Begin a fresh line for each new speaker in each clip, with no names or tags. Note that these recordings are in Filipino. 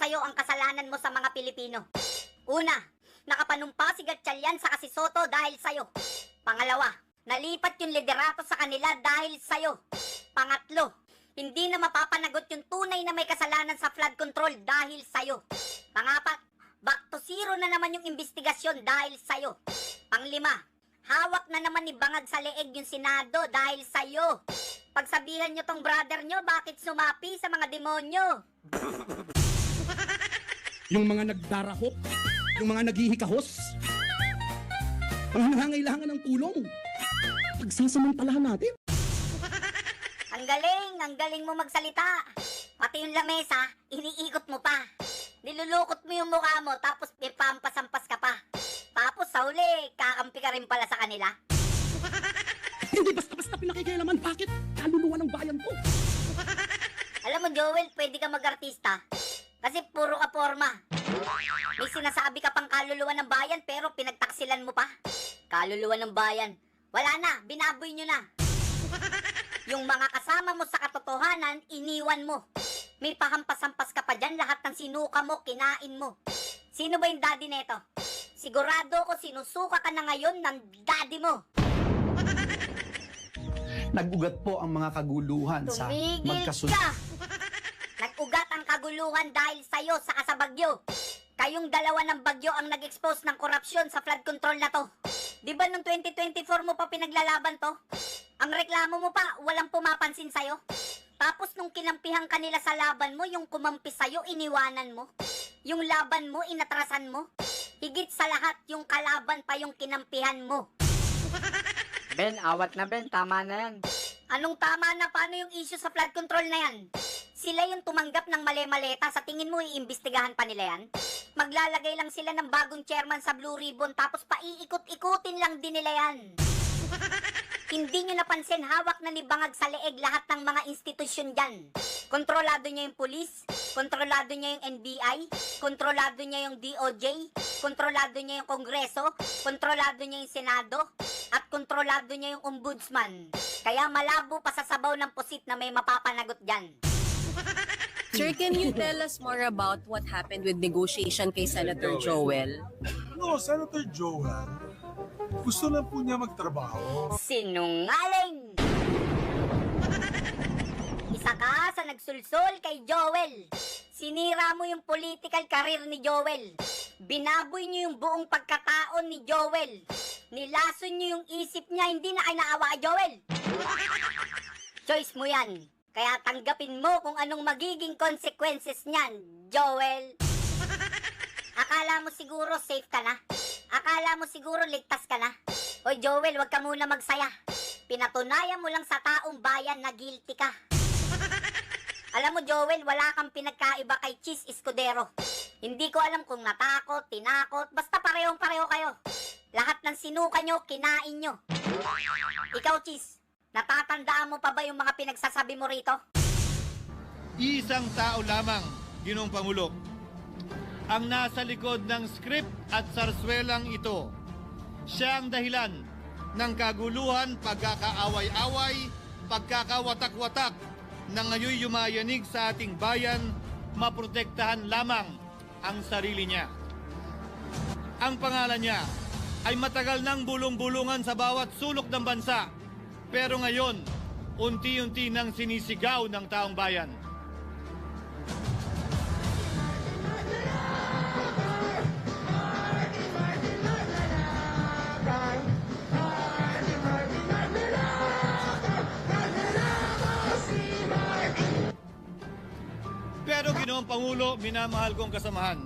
sa'yo ang kasalanan mo sa mga Pilipino. Una, nakapanumpa si Gatchalian sa Kasisoto dahil sa'yo. Pangalawa, nalipat yung liderato sa kanila dahil sa'yo. Pangatlo, hindi na mapapanagot yung tunay na may kasalanan sa flood control dahil sa'yo. Pangapat, back to zero na naman yung investigasyon dahil sa'yo. Panglima, hawak na naman ni Bangag sa leeg yung Senado dahil sa'yo. Pagsabihan nyo tong brother nyo, bakit sumapi sa mga demonyo?
Yung mga nagdarahop, yung mga naghihikahos, ang nangangailangan ng tulong, pagsasamantalahan natin.
Ang galing mo magsalita. Pati yung lamesa, iniikot mo pa. Nilulukot mo yung mukha mo, tapos pipampas-ampas ka pa. Tapos sa huli, kakampi ka rin pala sa kanila.
Hindi basta-basta pinakikialaman, bakit? Kaluluwa ng bayan ko.
Alam mo, Joel, pwede ka mag-artista. Kasi puro ka forma. May sinasabi ka pang kaluluwa ng bayan, pero pinagtaksilan mo pa. Kaluluwa ng bayan. Wala na, binaboy nyo na. Yung mga kasama mo sa katotohanan, iniwan mo. May pahampas-hampas ka pa dyan, lahat ng sinuka mo, kinain mo. Sino ba yung daddy neto? Sigurado ko sinusuka ka na ngayon ng daddy mo.
Nag-ugat po ang mga kaguluhan sa
Tumigil
magkasunod.
ka! Nag-ugat ang kaguluhan dahil sa'yo sa Bagyo. Kayong dalawa ng Bagyo ang nag-expose ng korupsyon sa flood control na to. Di ba noong 2024 mo pa pinaglalaban to? Ang reklamo mo pa, walang pumapansin sa'yo. Tapos nung kinampihan ka nila sa laban mo, yung kumampi sa'yo, iniwanan mo. Yung laban mo, inatrasan mo. Higit sa lahat, yung kalaban pa yung kinampihan mo.
Ben, awat na Ben, tama na yan.
Anong tama na? Paano yung issue sa flood control na yan? Sila yung tumanggap ng mali-maleta, sa tingin mo iimbestigahan pa nila yan? Maglalagay lang sila ng bagong chairman sa Blue Ribbon, tapos paiikot-ikutin lang din nila yan. Hindi nyo napansin, hawak na ni Bangag sa leeg lahat ng mga institusyon dyan. Kontrolado niya yung pulis, kontrolado niya yung NBI, kontrolado niya yung DOJ, kontrolado niya yung Kongreso, kontrolado niya yung Senado, at kontrolado niya yung Ombudsman. Kaya malabo pa sa sabaw ng pusit na may mapapanagot dyan.
Sir, can you tell us more about what happened with negotiation kay Senator Joel?
No, Senator Joel, gusto lang po niya magtrabaho.
Sinungaling! Isa ka sa nagsulsol kay Joel. Sinira mo yung political career ni Joel. Binaboy niyo yung buong pagkataon ni Joel. Nilason niyo yung isip niya, hindi na kayo naawa kay Joel. Choice mo yan. Kaya tanggapin mo kung anong magiging consequences niyan, Joel. Akala mo siguro safe ka na? Akala mo siguro ligtas ka na? Hoy Joel, wag ka muna magsaya. Pinatunayan mo lang sa taong bayan na guilty ka. Alam mo Joel, wala kang pinagkaiba kay Cheese Escudero. Hindi ko alam kung natakot, tinakot, basta parehong-pareho kayo. Lahat ng sinuka nyo, kinain nyo. Ikaw Cheese, natatandaan mo pa ba yung mga pinagsasabi mo rito?
Isang tao lamang, Ginoong Pangulo, ang nasa likod ng script at sarswelang ito. Siya ang dahilan ng kaguluhan, pagkakaaway-away, pagkakawatak-watak na ngayon yumayanig sa ating bayan, maprotektahan lamang ang sarili niya. Ang pangalan niya ay matagal nang bulong-bulungan sa bawat sulok ng bansa, pero ngayon, unti-unti nang sinisigaw ng taong bayan. Pero Ginoong Pangulo, minamahal kong kasamahan,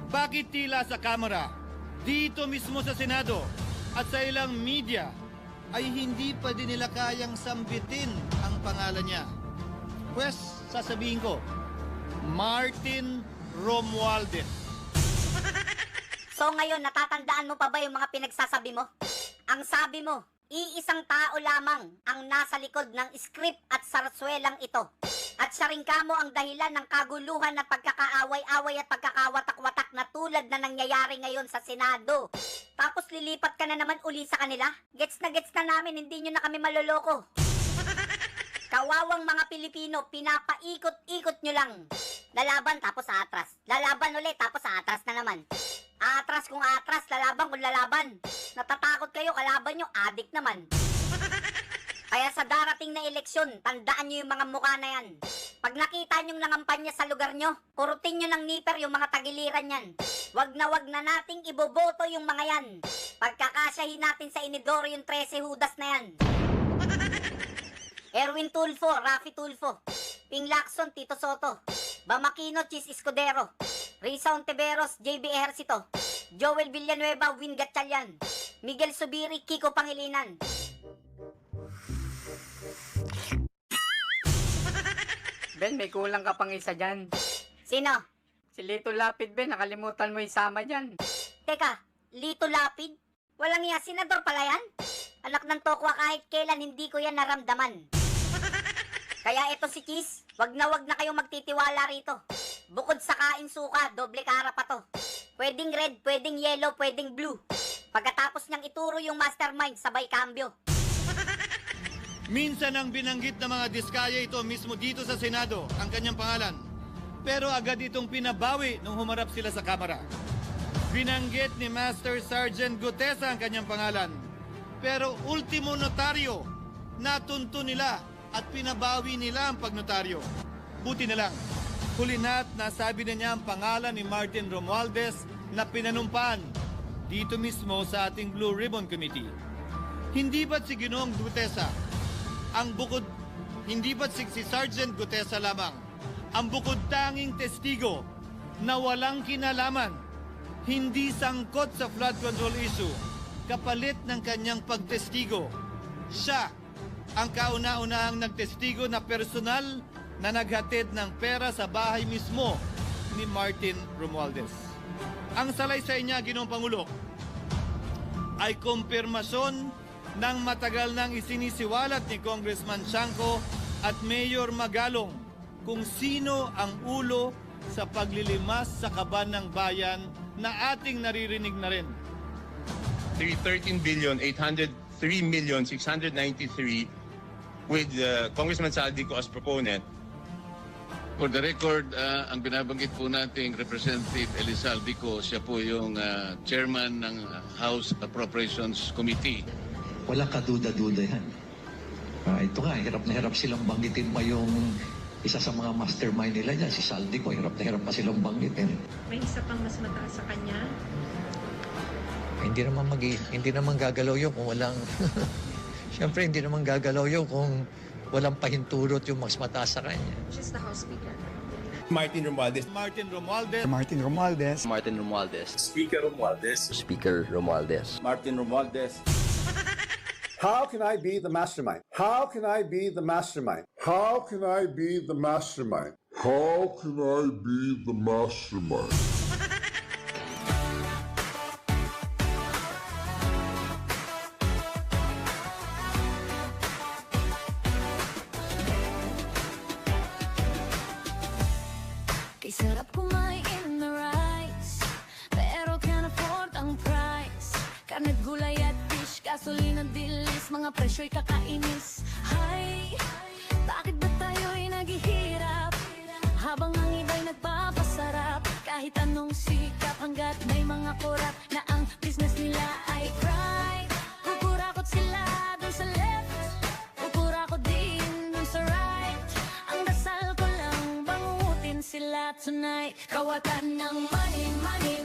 bakit tila sa Kamara, dito mismo sa Senado at sa ilang media ay hindi pa din nila kayang sambitin ang pangalan niya? Pues, sasabihin ko, Martin Romualdez.
So ngayon, natatandaan mo pa ba yung mga pinagsasabi mo? Ang sabi mo, iisang tao lamang ang nasa likod ng script at sarswelang ito. At siya rin kamo ang dahilan ng kaguluhan at pagkakaaway-away at pagkakawatak-watak na tulad na nangyayari ngayon sa Senado. Tapos lilipat ka na naman uli sa kanila? Gets na namin, hindi nyo na kami maloloko. Kawawang mga Pilipino, pinapaikot-ikot nyo lang. Lalaban tapos aatras. Lalaban ulit tapos aatras na naman. Aatras kung aatras, lalaban kung lalaban. Natatakot kayo, kalaban nyo, adik naman. Kaya sa darating na eleksyon, tandaan nyo yung mga mukha na yan. Pag nakita nyong nangampanya sa lugar nyo, kurutin nyo ng niper yung mga tagiliran yan. Wag na nating iboboto yung mga yan. Pagkakasyahin natin sa Inidoro yung 13 Judas na yan. Erwin Tulfo, Rafi Tulfo, Ping Lacson, Tito Soto, Bamakino, Chis Escudero, Risa Ontiveros, JB Ejercito, Joel Villanueva, Win Gatchalian, Miguel Subiri, Kiko Pangilinan.
Ben, may kulang ka pang isa dyan.
Sino?
Si Lito Lapid, Ben, nakalimutan mo isama dyan.
Teka, Lito Lapid? Walang iya, senador pala yan? Anak ng tokwa, kahit kailan hindi ko yan naramdaman. Kaya ito si Chis, wag na kayong magtitiwala rito. Bukod sa kain suka, doble kara pa to. Pwedeng red, pwedeng yellow, pwedeng blue. Pagkatapos niyang ituro yung mastermind, sabay kambyo.
Minsan ang binanggit ng mga diskaya ito mismo dito sa Senado ang kanyang pangalan. Pero agad itong pinabawi nung humarap sila sa Kamara. Binanggit ni Master Sergeant Gutesa ang kanyang pangalan. Pero ultimo notaryo, natunto nila at pinabawi nila ang pagnotaryo. Buti na lang, huli na't nasabi na niya ang pangalan ni Martin Romualdez na pinanumpaan dito mismo sa ating Blue Ribbon Committee. Hindi ba't si Ginoong Gutesa ang bukod, hindi ba't si Sergeant Gutesa lamang ang bukod tanging testigo na walang kinalaman, hindi sangkot sa flood control issue, kapalit ng kanyang pagtestigo? Siya ang kauna-unahang nagtestigo na personal na naghatid ng pera sa bahay mismo ni Martin Romualdez. Ang salaysay niya, Ginoong Pangulo, ay kumpirmasyon ng matagal nang isinisiwalat ni Congressman Chanco at Mayor Magalong kung sino ang ulo sa paglilimas sa kaban ng bayan na ating naririnig na rin.
13,803,693 with Congressman Saldico as proponent.
For the record, ang binabanggit po nating Representative Elizaldico, siya po yung chairman ng House Appropriations Committee.
Walang kaduda-duda yan. Ito nga, hirap na hirap silang banggitin pa yung isa sa mga mastermind nila dyan, si Saldico, hirap na hirap pa silang banggitin.
May isa pang mas mataas sa kanya?
Hindi naman gagalaw yun kung walang... Siyempre, hindi naman gagalaw yun kung walang pahintulot yung mas mataas sa kanya.
She's the House Speaker.
Martin Romualdez.
Martin Romualdez.
Martin Romualdez.
Martin Romualdez.
Speaker Romualdez.
Speaker Romualdez.
Martin Romualdez.
How can I be the mastermind? How can I be the mastermind? How can I be the mastermind? How can I be the mastermind?
Kay sarap kumain na rice, pero can't afford ang price. Karne't gulay at fish, gasolina, dilis, mga presyo'y kakainis. Hay, bakit ba tayo'y naghihirap habang ang iba'y nagpapasarap? Kahit anong sikap, hanggat may mga korap na ang business nila ay crime. Kukurakot sila dun sa left, kukurakot din dun sa right. Ang dasal ko lang bangutin sila tonight. Kawatan ng money, money,